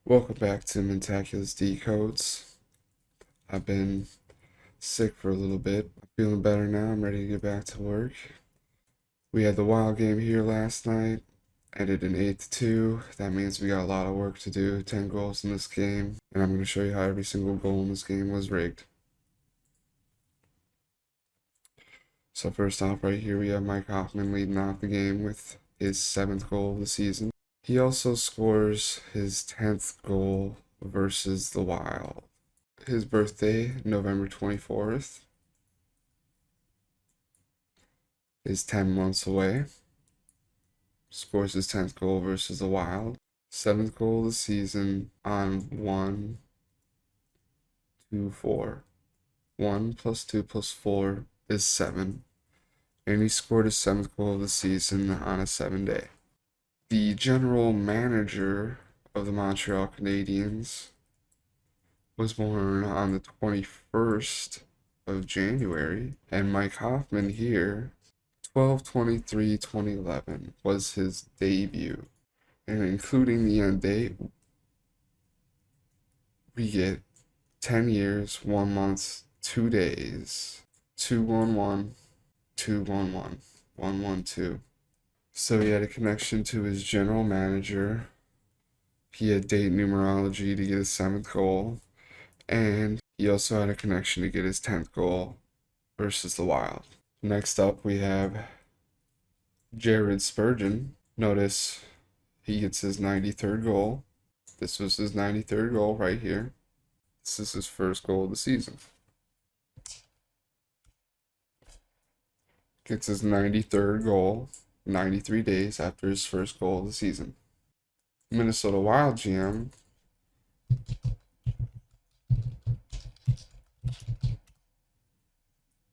Welcome back to Mentaculous Decodes. I've been sick for a little bit. I'm feeling better now. I'm ready to get back to work. We had the Wild game here last night. Ended in 8-2. That means we got a lot of work to do. 10 goals in this game. And I'm going to show you how every single goal in this game was rigged. So first off, right here we have Mike Hoffman leading off the game with his 7th goal of the season. He also scores his 10th goal versus the Wild. His birthday, November 24th, is 10 months away. Scores his 10th goal versus the Wild. 7th goal of the season on 1, 2, 4. 1 plus 2 plus 4 is 7. And he scored his 7th goal of the season on a 7-day. The general manager of the Montreal Canadiens was born on the 21st of January, and Mike Hoffman here, 12/23/2011 was his debut. And including the end date, we get 10 years, 1 month, 2 days, 211, 211, 112. So he had a connection to his general manager. He had date numerology to get his 7th goal. And he also had a connection to get his 10th goal versus the Wild. Next up, we have Jared Spurgeon. Notice he gets his 93rd goal. This was his 93rd goal right here. This is his first goal of the season. Gets his 93rd goal 93 days after his first goal of the season. Minnesota Wild GM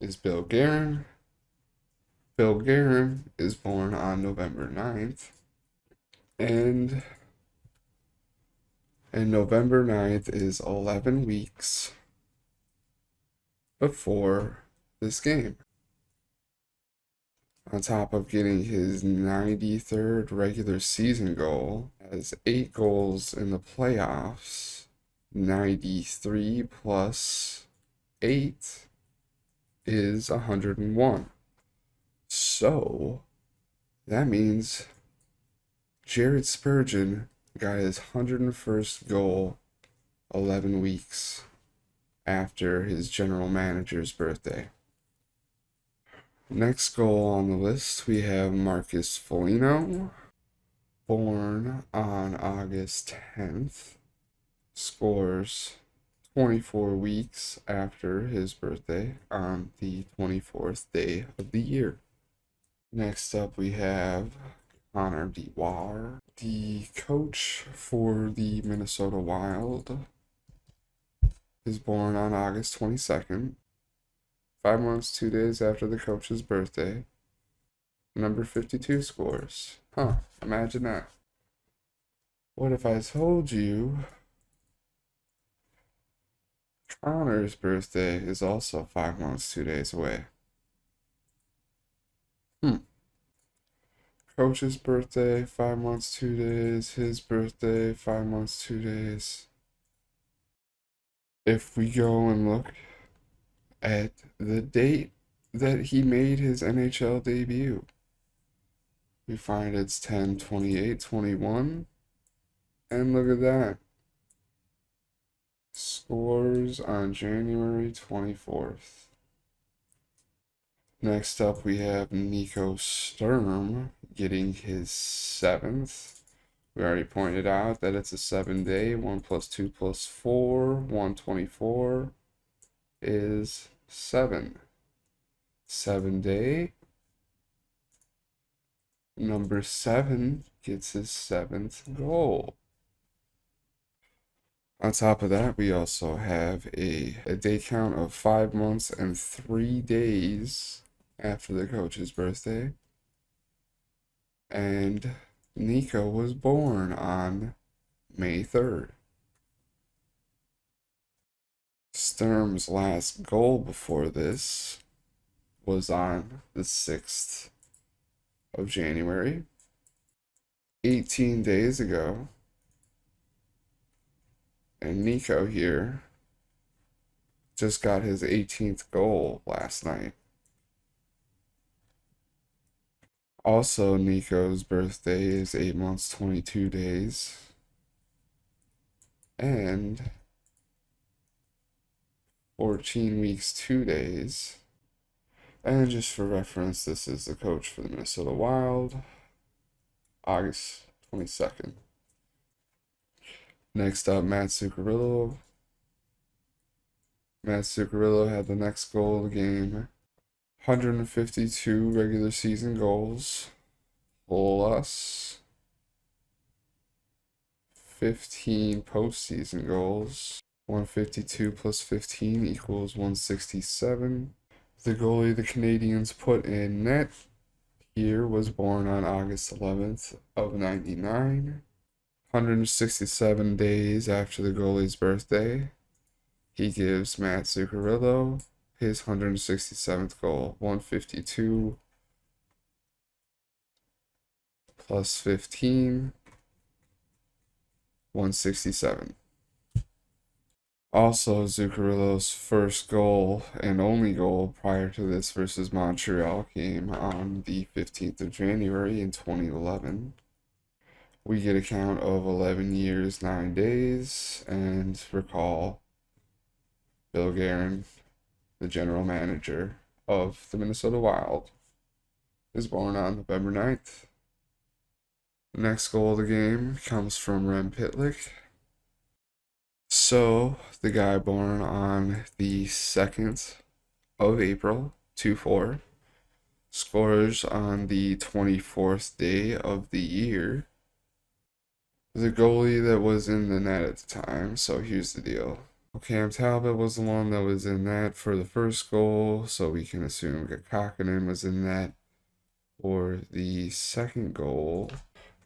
is Bill Guerin. Bill Guerin is born on November 9th. And November 9th is 11 weeks before this game. On top of getting his 93rd regular season goal, has 8 goals in the playoffs. 93 plus 8 is 101. So that means Jared Spurgeon got his 101st goal 11 weeks after his general manager's birthday. Next goal on the list, we have Marcus Foligno, born on August 10th, scores 24 weeks after his birthday on the 24th day of the year. Next up, we have Connor Dewar, the coach for the Minnesota Wild, is born on August 22nd. 5 months, 2 days after the coach's birthday. Number 52 scores. Imagine that. What if I told you Connor's birthday is also 5 months, 2 days away? Coach's birthday, 5 months, 2 days. His birthday, 5 months, 2 days. If we go and look at the date that he made his NHL debut, we find it's 10/28/21, and look at that. Scores on January 24th. Next up, we have Nico Sturm getting his 7th. We already pointed out that it's a 7-day. 1 plus 2 plus 4, 124 is 7. 7-day. Number 7 gets his 7th goal. On top of that, we also have a day count of 5 months and 3 days after the coach's birthday. And Nico was born on May 3rd. Sturm's last goal before this was on the 6th of January. 18 days ago, And Nico here just got his 18th goal last night. Also, Nico's birthday is 8 months, 22 days. And 14 weeks, 2 days. And just for reference, this is the coach for the Minnesota Wild, August 22nd. Next up, Matt Zuccarello. Matt Zuccarello had the next goal of the game. 152 regular season goals, plus 15 postseason goals. 152 plus 15 equals 167. The goalie the Canadiens put in net here was born on August 11th of 99. 167 days after the goalie's birthday, he gives Matt Zuccarello his 167th goal. 152 plus 15, 167. Also, Zuccarello's first goal and only goal prior to this versus Montreal came on the 15th of January in 2011. We get a count of 11 years, 9 days, and recall Bill Guerin, the general manager of the Minnesota Wild, is born on November 9th. The next goal of the game comes from Rem Pitlick. So, the guy born on the 2nd of April, 2-4, scores on the 24th day of the year. The goalie that was in the net at the time, so here's the deal. Cam Talbot was the one that was in that for the first goal, so we can assume Kakkonen was in that for the second goal.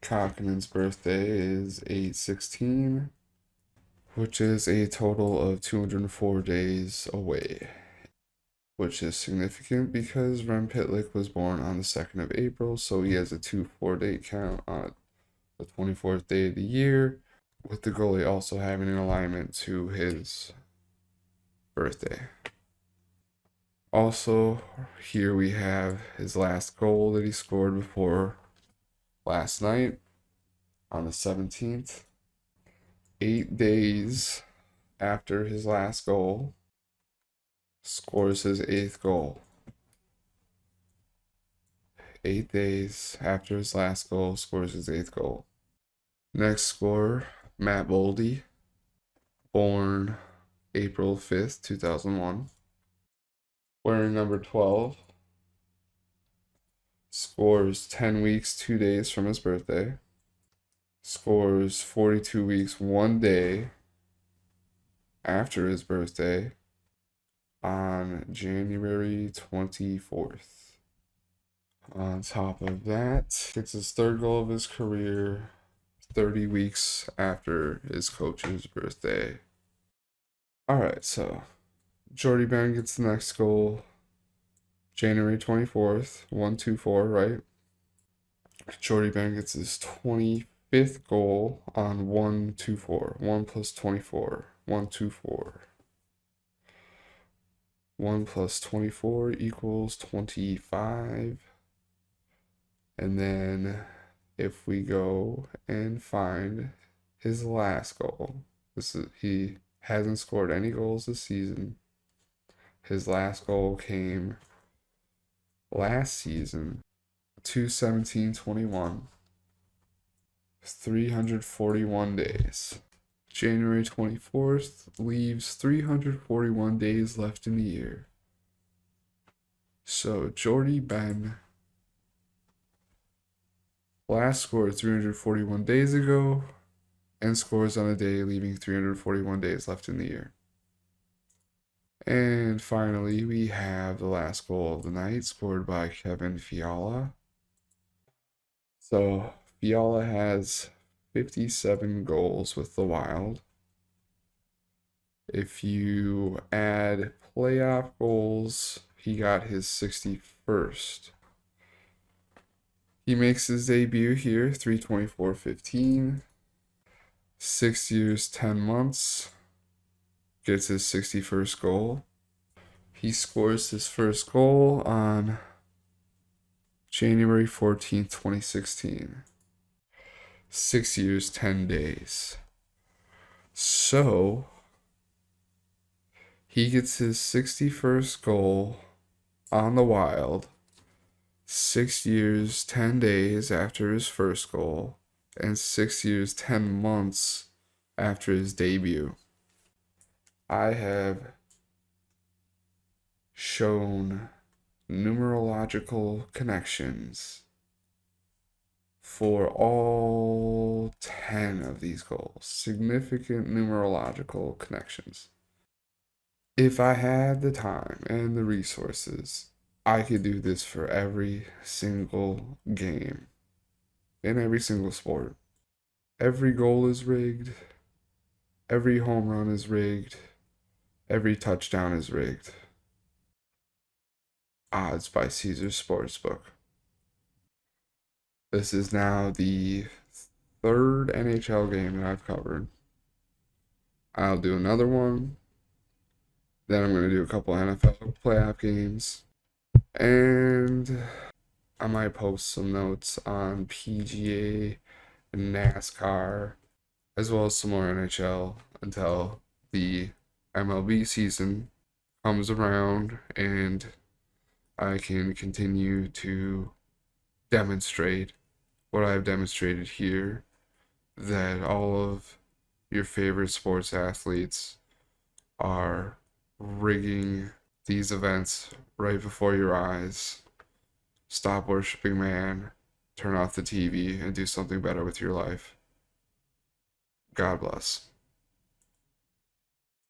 Kakkonen's birthday is 8/16, which is a total of 204 days away, which is significant because Rem Pitlick was born on the 2nd of April, so he has a 2-4 date count on the 24th day of the year, with the goalie also having an alignment to his birthday. Also, here we have his last goal that he scored before last night on the 17th. 8 days after his last goal, scores his 8th goal. 8 days after his last goal, scores his 8th goal. Next scorer, Matt Boldy, born April 5th, 2001. Wearing number 12. Scores 10 weeks, 2 days from his birthday. Scores 42 weeks, 1 day after his birthday on January 24th. On top of that, gets his 3rd goal of his career 30 weeks after his coach's birthday. Alright, so Jordin Benn gets the next goal January 24th, 1-2-4, right? Jordin Benn gets his 25th goal on 1-2-4. 1 plus 24, 1-2-4. 1 plus 24 equals 25. And then if we go and find his last goal, he hasn't scored any goals this season. His last goal came last season, 2/17/21, 341 days. January 24th leaves 341 days left in the year. So Jordin Benn last scored 341 days ago and scores on a day leaving 341 days left in the year. And finally, we have the last goal of the night, scored by Kevin Fiala. So Fiala has 57 goals with the Wild. If you add playoff goals, he got his 61st. He makes his debut here, 3/24/15. 6 years, 10 months, gets his 61st goal. He scores his first goal on January 14th, 2016. 6 years, 10 days. So, he gets his 61st goal on the Wild 6 years, 10 days after his first goal, and 6 years, 10 months after his debut. I have shown numerological connections for all 10 of these goals. Significant numerological connections. If I had the time and the resources, I could do this for every single game in every single sport. Every goal is rigged. Every home run is rigged. Every touchdown is rigged. Odds by Caesars Sportsbook. This is now the third NHL game that I've covered. I'll do another one. Then I'm going to do a couple NFL playoff games. And I might post some notes on PGA and NASCAR, as well as some more NHL until the MLB season comes around and I can continue to demonstrate what I've demonstrated here, that all of your favorite sports athletes are rigging these events right before your eyes. Stop worshiping man, turn off the TV, and do something better with your life. God bless.